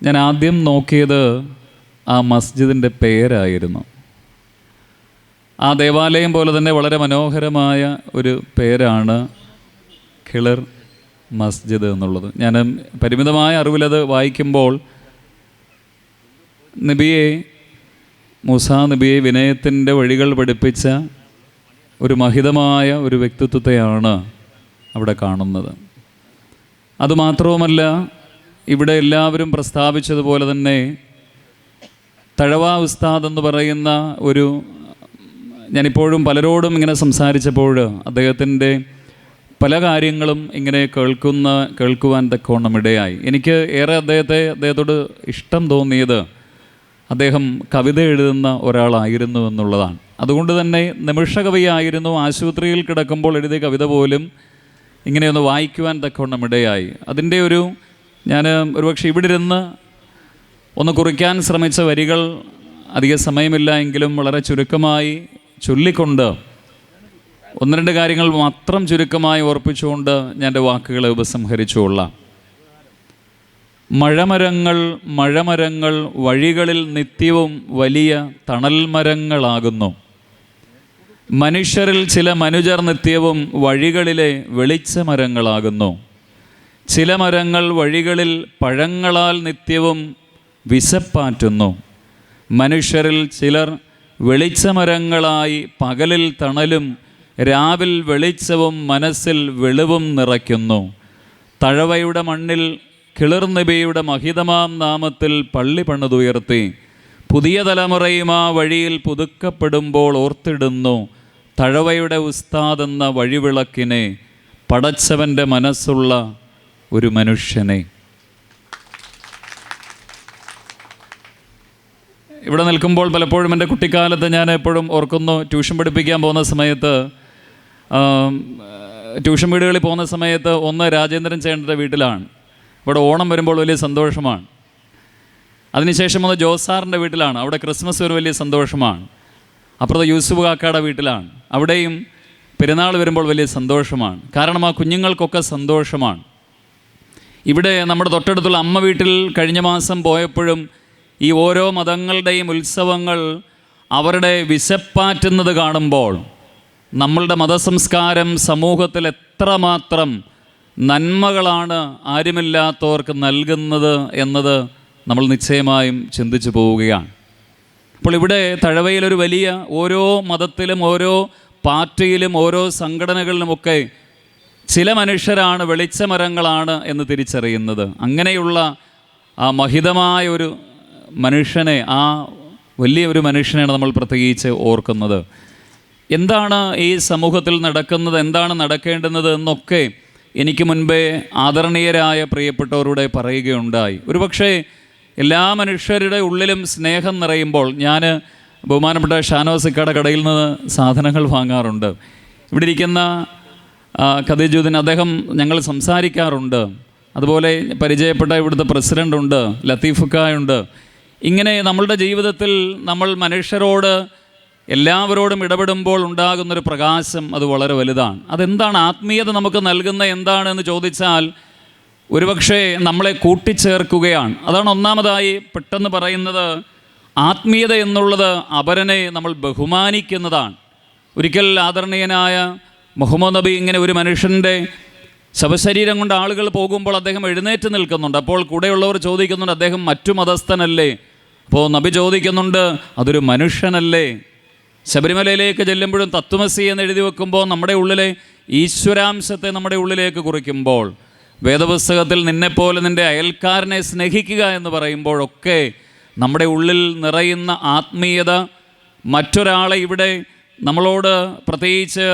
ഞാൻ ആദ്യം നോക്കിയത് ആ മസ്ജിദിൻ്റെ പേരായിരുന്നു. ആ ദേവാലയം പോലെ തന്നെ വളരെ മനോഹരമായ ഒരു പേരാണ് ഖിളിർ മസ്ജിദ് എന്നുള്ളത്. ഞാൻ പരിമിതമായ അറിവിലത് വായിക്കുമ്പോൾ മൂസാ നബിയെ വിനയത്തിൻ്റെ വഴികൾ പഠിപ്പിച്ച ഒരു മഹിതമായ ഒരു വ്യക്തിത്വത്തെയാണ് അവിടെ കാണുന്നത്. അതുമാത്രവുമല്ല, ഇവിടെ എല്ലാവരും പ്രസ്താവിച്ചതുപോലെ തന്നെ തഴവ ഉസ്താദ് എന്ന് പറയുന്ന ഞാനിപ്പോഴും പലരോടും ഇങ്ങനെ സംസാരിച്ചപ്പോൾ അദ്ദേഹത്തിൻ്റെ പല കാര്യങ്ങളും ഇങ്ങനെ കേൾക്കുവാൻ തക്കവണ്ണം ഇടയായി. എനിക്ക് ഏറെ അദ്ദേഹത്തോട് ഇഷ്ടം തോന്നിയത് അദ്ദേഹം കവിത എഴുതുന്ന ഒരാളായിരുന്നു എന്നുള്ളതാണ്. അതുകൊണ്ട് തന്നെ നിമിഷകവിയായിരുന്നു. ആശുപത്രിയിൽ കിടക്കുമ്പോൾ എഴുതിയ കവിത പോലും ഇങ്ങനെയൊന്ന് വായിക്കുവാൻ തക്കവണ്ണം ഇടയായി. അതിൻ്റെ ഞാൻ ഒരുപക്ഷെ ഇവിടെ ഇരുന്ന് ഒന്ന് കുറിക്കാൻ ശ്രമിച്ച വരികൾ അധിക സമയമില്ല എങ്കിലും വളരെ ചുരുക്കമായി ചൊല്ലിക്കൊണ്ട് ഒന്ന് രണ്ട് കാര്യങ്ങൾ മാത്രം ചുരുക്കമായി ഓർപ്പിച്ചുകൊണ്ട് ഞാൻ എൻ്റെ വാക്കുകളെ ഉപസംഹരിച്ചുകൊള്ളാം. മഴമരങ്ങൾ വഴികളിൽ നിത്യവും വലിയ തണൽമരങ്ങളാകുന്നു. മനുഷ്യരിൽ ചില മനുജർ നിത്യവും വഴികളിലെ വെളിച്ചമരങ്ങളാകുന്നു. ചില മരങ്ങൾ വഴികളിൽ പഴങ്ങളാൽ നിത്യവും വിശപ്പാറ്റുന്നു. മനുഷ്യരിൽ ചിലർ വെളിച്ചമരങ്ങളായി പകലിൽ തണലും രാവിൽ വെളിച്ചവും മനസ്സിൽ വെളിവും നിറയ്ക്കുന്നു. തഴവയുടെ മണ്ണിൽ ഖിളിർ നബിയുടെ മഹിതമാം നാമത്തിൽ പള്ളി പണിതുയർത്തി പുതിയ തലമുറയും ആ വഴിയിൽ പുതുക്കപ്പെടുമ്പോൾ ഓർത്തിടുന്നു തഴവയുടെ ഉസ്താദ് എന്ന വഴിവിളക്കിനെ, പടച്ചവൻ്റെ മനസ്സുള്ള ഒരു മനുഷ്യനെ. ഇവിടെ നിൽക്കുമ്പോൾ പലപ്പോഴും എൻ്റെ കുട്ടിക്കാലത്ത് ഞാൻ എപ്പോഴും ഓർക്കുന്നു, ട്യൂഷൻ പഠിപ്പിക്കാൻ പോകുന്ന സമയത്ത്, ട്യൂഷൻ വീടുകളിൽ പോകുന്ന സമയത്ത് ഒന്ന് രാജേന്ദ്രൻ ചേട്ടൻ്റെ വീട്ടിലാണ്. ഇവിടെ ഓണം വരുമ്പോൾ വലിയ സന്തോഷമാണ്. അതിനുശേഷം ഒന്ന് ജോസാറിൻ്റെ വീട്ടിലാണ്. അവിടെ ക്രിസ്മസ് ഒരു വലിയ സന്തോഷമാണ്. അപ്പുറത്ത് യൂസുഫ് കാക്കയുടെ വീട്ടിലാണ്. അവിടെയും പെരുന്നാൾ വരുമ്പോൾ വലിയ സന്തോഷമാണ്. കാരണം ആ കുഞ്ഞുങ്ങൾക്കൊക്കെ സന്തോഷമാണ്. ഇവിടെ നമ്മുടെ തൊട്ടടുത്തുള്ള അമ്മ വീട്ടിൽ കഴിഞ്ഞ മാസം പോയപ്പോഴും ഈ ഓരോ മതങ്ങളുടെയും ഉത്സവങ്ങൾ അവരുടെ വിശപ്പാറ്റുന്നത് കാണുമ്പോൾ നമ്മളുടെ മതസംസ്കാരം സമൂഹത്തിൽ എത്രമാത്രം നന്മകളാണ് ആരുമില്ലാത്തവർക്ക് നൽകുന്നത് എന്നത് നമ്മൾ നിശ്ചയമായും ചിന്തിച്ചു പോവുകയാണ്. അപ്പോൾ ഇവിടെ തഴവയിലൊരു വലിയ ഓരോ മതത്തിലും ഓരോ പാർട്ടിയിലും ഓരോ സംഘടനകളിലുമൊക്കെ ചില മനുഷ്യരാണ് വെളിച്ചമരങ്ങളാണ് എന്ന് തിരിച്ചറിയുന്നത്. അങ്ങനെയുള്ള ആ മഹിതമായ ഒരു മനുഷ്യനെ, ആ വലിയൊരു മനുഷ്യനെയാണ് നമ്മൾ പ്രത്യേകിച്ച് ഓർക്കുന്നത്. എന്താണ് ഈ സമൂഹത്തിൽ നടക്കുന്നത്, എന്താണ് നടക്കേണ്ടുന്നത് എന്നൊക്കെ എനിക്ക് മുൻപേ ആദരണീയരായ പ്രിയപ്പെട്ടവരോട് പറയുകയുണ്ടായി. ഒരുപക്ഷെ എല്ലാ മനുഷ്യരുടെ ഉള്ളിലും സ്നേഹം നിറയുമ്പോൾ, ഞാൻ ബഹുമാനപ്പെട്ട ഷാനോസിക്കയുടെ കടയിൽ നിന്ന് സാധനങ്ങൾ വാങ്ങാറുണ്ട്. ഇവിടെ ഇരിക്കുന്ന ഖദീജുദ്ദീൻ, അദ്ദേഹം ഞങ്ങൾ സംസാരിക്കാറുണ്ട്. അതുപോലെ പരിചയപ്പെട്ട ഇവിടുത്തെ പ്രസിഡൻ്റുണ്ട്, ലത്തീഫുക്കായുണ്ട്. ഇങ്ങനെ നമ്മളുടെ ജീവിതത്തിൽ നമ്മൾ മനുഷ്യരോട് എല്ലാവരോടും ഇടപെടുമ്പോൾ ഉണ്ടാകുന്നൊരു പ്രകാശം അത് വളരെ വലുതാണ്. അതെന്താണ് ആത്മീയത നമുക്ക് നൽകുന്ന എന്താണെന്ന് ചോദിച്ചാൽ ഒരുപക്ഷെ നമ്മളെ കൂട്ടിച്ചേർക്കുകയാണ്. അതാണ് ഒന്നാമതായി പെട്ടെന്ന് പറയുന്നത്. ആത്മീയത എന്നുള്ളത് അപരനെ നമ്മൾ ബഹുമാനിക്കുന്നതാണ്. ഒരിക്കൽ ആദരണീയനായ മുഹമ്മദ് നബി ഇങ്ങനെ ഒരു മനുഷ്യൻ്റെ ശവശരീരം കൊണ്ട് ആളുകൾ പോകുമ്പോൾ അദ്ദേഹം എഴുന്നേറ്റ് നിൽക്കുന്നുണ്ട്. അപ്പോൾ കൂടെയുള്ളവർ ചോദിക്കുന്നുണ്ട്, അദ്ദേഹം മറ്റു മതസ്ഥനല്ലേ? അപ്പോൾ നബി ചോദിക്കുന്നുണ്ട്, അതൊരു മനുഷ്യനല്ലേ? ശബരിമലയിലേക്ക് ചെല്ലുമ്പോഴും തത്വമസി എന്ന് എഴുതി വെക്കുമ്പോൾ നമ്മുടെ ഉള്ളിലെ ഈശ്വരാംശത്തെ നമ്മുടെ ഉള്ളിലേക്ക് കുറിക്കുമ്പോൾ, വേദപുസ്തകത്തിൽ നിന്നെപ്പോലെ നിൻ്റെ അയൽക്കാരനെ സ്നേഹിക്കുക എന്ന് പറയുമ്പോഴൊക്കെ നമ്മുടെ ഉള്ളിൽ നിറയുന്ന ആത്മീയത മറ്റൊരാളെ ഇവിടെ നമ്മളോട്, പ്രത്യേകിച്ച്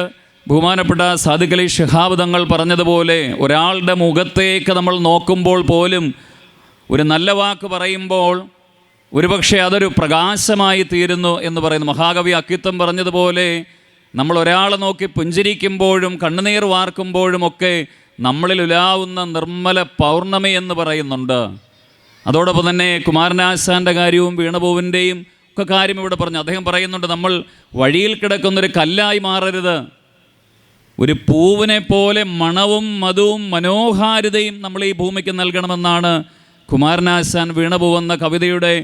ബഹുമാനപ്പെട്ട സാദിഖ് അലി ശിഹാബ് തങ്ങൾ പറഞ്ഞതുപോലെ, ഒരാളുടെ മുഖത്തേക്ക് നമ്മൾ നോക്കുമ്പോൾ പോലും ഒരു നല്ല വാക്ക് പറയുമ്പോൾ ഒരുപക്ഷെ അതൊരു പ്രകാശമായി തീരുന്നു എന്ന് പറയുന്നു. മഹാകവി അക്കിത്തം പറഞ്ഞതുപോലെ, നമ്മൾ ഒരാളെ നോക്കി പുഞ്ചിരിക്കുമ്പോഴും കണ്ണുനീർ വാർക്കുമ്പോഴുമൊക്കെ നമ്മളിൽ ഉലാവുന്ന നിർമ്മല പൗർണമി എന്ന് പറയുന്നുണ്ട്. അതോടൊപ്പം തന്നെ കുമാരനാശാൻ്റെ കാര്യവും വീണപൂവിൻ്റെയും ഒക്കെ കാര്യം ഇവിടെ പറഞ്ഞു. അദ്ദേഹം പറയുന്നുണ്ട്, നമ്മൾ വഴിയിൽ കിടക്കുന്നൊരു കല്ലായി മാറരുത്, ഒരു പൂവിനെ പോലെ മണവും മധുവും മനോഹാരിതയും നമ്മൾ ഈ ഭൂമിക്ക് നൽകണമെന്നാണ് കുമാരനാശാൻ വീണുപോകുന്ന കവിതയുടെ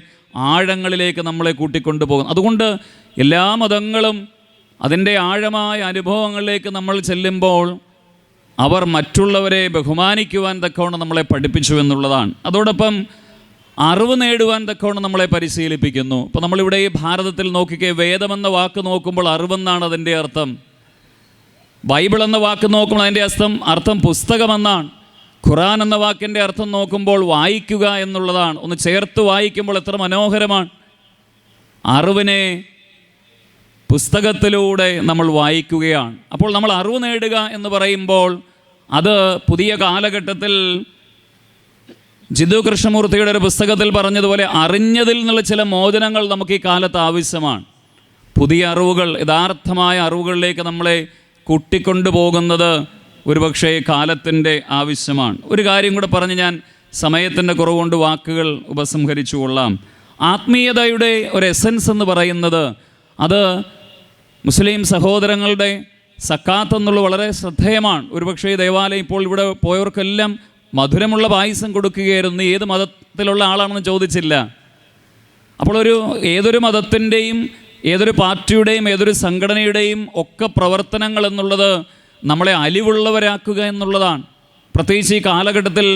ആഴങ്ങളിലേക്ക് നമ്മളെ കൂട്ടിക്കൊണ്ടുപോകും. അതുകൊണ്ട് എല്ലാ മതങ്ങളും അതിൻ്റെ ആഴമായ അനുഭവങ്ങളിലേക്ക് നമ്മൾ ചെല്ലുമ്പോൾ അവർ മറ്റുള്ളവരെ ബഹുമാനിക്കുവാൻ തക്കവണ്ണം നമ്മളെ പഠിപ്പിച്ചു എന്നുള്ളതാണ്. അതോടൊപ്പം അറിവ് നേടുവാൻ തക്കവണ്ണം നമ്മളെ പരിശീലിപ്പിക്കുന്നു. ഇപ്പോൾ നമ്മളിവിടെ ഈ ഭാരതത്തിൽ നോക്കിക്കേ, വേദമെന്ന വാക്ക് നോക്കുമ്പോൾ അറിവെന്നാണ് അതിൻ്റെ അർത്ഥം. ബൈബിൾ എന്ന വാക്ക് നോക്കുമ്പോൾ അതിൻ്റെ അർത്ഥം പുസ്തകമെന്നാണ്. ഖുറാൻ എന്ന വാക്കിൻ്റെ അർത്ഥം നോക്കുമ്പോൾ വായിക്കുക എന്നുള്ളതാണ്. ഒന്ന് ചേർത്ത് വായിക്കുമ്പോൾ എത്ര മനോഹരമാണ്. അറിവിനെ പുസ്തകത്തിലൂടെ നമ്മൾ വായിക്കുകയാണ്. അപ്പോൾ നമ്മൾ അറിവ് നേടുക എന്ന് പറയുമ്പോൾ അത് പുതിയ കാലഘട്ടത്തിൽ ജിതു കൃഷ്ണമൂർത്തിയുടെ ഒരു പുസ്തകത്തിൽ പറഞ്ഞതുപോലെ അറിഞ്ഞതിൽ നിന്നുള്ള ചില മോചനങ്ങൾ നമുക്ക് ഈ കാലത്ത് ആവശ്യമാണ്. പുതിയ അറിവുകൾ, യഥാർത്ഥമായ അറിവുകളിലേക്ക് നമ്മളെ കൂട്ടിക്കൊണ്ടുപോകുന്നത് ഒരുപക്ഷേ കാലത്തിൻ്റെ ആവശ്യമാണ്. ഒരു കാര്യം കൂടെ പറഞ്ഞ് ഞാൻ സമയത്തിൻ്റെ കുറവുകൊണ്ട് വാക്കുകൾ ഉപസംഹരിച്ചു കൊള്ളാം. ആത്മീയതയുടെ ഒരു എസൻസ് എന്ന് പറയുന്നത് അത് മുസ്ലിം സഹോദരങ്ങളുടെ സക്കാത്ത് എന്നുള്ളത് വളരെ ശ്രദ്ധേയമാണ്. ഒരുപക്ഷേ ദേവാലയം ഇപ്പോൾ ഇവിടെ പോയവർക്കെല്ലാം മധുരമുള്ള പായസം കൊടുക്കുകയായിരുന്നു. ഏത് മതത്തിലുള്ള ആളാണെന്ന് ചോദിച്ചില്ല. അപ്പോൾ ഏതൊരു മതത്തിൻ്റെയും ഏതൊരു പാർട്ടിയുടെയും ഏതൊരു സംഘടനയുടെയും ഒക്കെ പ്രവർത്തനങ്ങൾ എന്നുള്ളത് നമ്മളെ അലിവുള്ളവരാക്കുക എന്നുള്ളതാണ്. പ്രത്യേകിച്ച് ഈ കാലഘട്ടത്തിൽ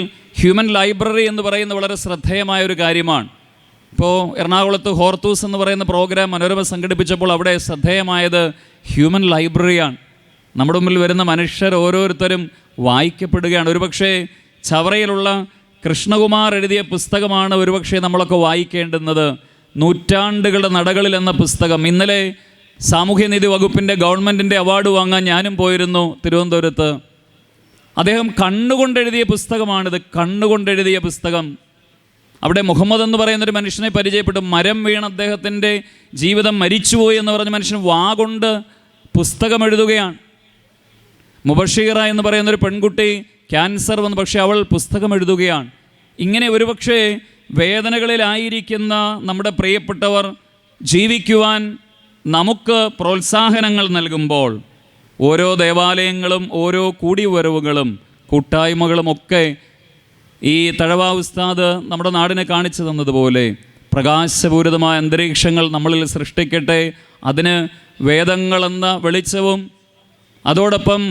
ഹ്യൂമൻ ലൈബ്രറി എന്ന് പറയുന്നത് വളരെ ശ്രദ്ധേയമായ ഒരു കാര്യമാണ്. ഇപ്പോൾ എറണാകുളത്ത് ഹോർത്തൂസ് എന്ന് പറയുന്ന പ്രോഗ്രാം മനോരമ സംഘടിപ്പിച്ചപ്പോൾ അവിടെ ശ്രദ്ധേയമായത് ഹ്യൂമൻ ലൈബ്രറിയാണ്. നമ്മുടെ മുമ്പിൽ വരുന്ന മനുഷ്യർ ഓരോരുത്തരും വായിക്കപ്പെടുകയാണ്. ഒരുപക്ഷെ ചവറയിലുള്ള കൃഷ്ണകുമാർ എഴുതിയ പുസ്തകമാണ് ഒരുപക്ഷെ നമ്മളൊക്കെ വായിക്കേണ്ടുന്നത്. നൂറ്റാണ്ടുകളുടെ നടകളിൽ എന്ന പുസ്തകം. ഇന്നലെ സാമൂഹ്യനീതി വകുപ്പിൻ്റെ ഗവൺമെൻറ്റിൻ്റെ അവാർഡ് വാങ്ങാൻ ഞാനും പോയിരുന്നു തിരുവനന്തപുരത്ത്. അദ്ദേഹം കണ്ണുകൊണ്ടെഴുതിയ പുസ്തകമാണിത്. കണ്ണുകൊണ്ടെഴുതിയ പുസ്തകം. അവിടെ മുഹമ്മദ് എന്ന് പറയുന്നൊരു മനുഷ്യനെ പരിചയപ്പെട്ടു. മരം വീണ് അദ്ദേഹത്തിൻ്റെ ജീവിതം മരിച്ചുപോയി എന്ന് പറഞ്ഞ മനുഷ്യൻ വാഗൊണ്ട് പുസ്തകം എഴുതുകയാണ്. മുബഷീറ എന്ന് പറയുന്നൊരു പെൺകുട്ടി ക്യാൻസർ വന്നു, പക്ഷേ അവൾ പുസ്തകം എഴുതുകയാണ്. ഇങ്ങനെ ഒരുപക്ഷെ വേദനകളിലായിരിക്കുന്ന നമ്മുടെ പ്രിയപ്പെട്ടവർ ജീവിക്കുവാൻ നമുക്ക് പ്രോത്സാഹനങ്ങൾ നൽകുമ്പോൾ ഓരോ ദേവാലയങ്ങളും ഓരോ കൂടിവരവുകളും കൂട്ടായ്മകളുമൊക്കെ ഈ തഴവ ഉസ്താദ് നമ്മുടെ നാടിനെ കാണിച്ചു തന്നതുപോലെ പ്രകാശപൂരിതമായ അന്തരീക്ഷങ്ങൾ നമ്മളിൽ സൃഷ്ടിക്കട്ടെ. അതിന് വേദങ്ങളെന്ന വെളിച്ചവും അതോടൊപ്പം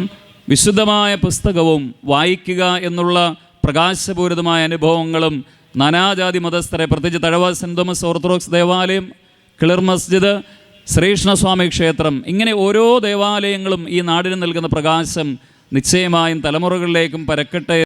വിശുദ്ധമായ പുസ്തകവും വായിക്കുക എന്നുള്ള പ്രകാശപൂരിതമായ അനുഭവങ്ങളും നാനാജാതി മതസ്ഥരെ, പ്രത്യേകിച്ച് തഴവ സെൻറ് തോമസ് ഓർത്തഡോക്സ് ദേവാലയം, കിളിർ മസ്ജിദ്, ശ്രീകൃഷ്ണസ്വാമി ക്ഷേത്രം, ഇങ്ങനെ ഓരോ ദേവാലയങ്ങളും ഈ നാടിന് നൽകുന്ന പ്രകാശം നിശ്ചയമായും തലമുറകളിലേക്കും പരക്കട്ടെ.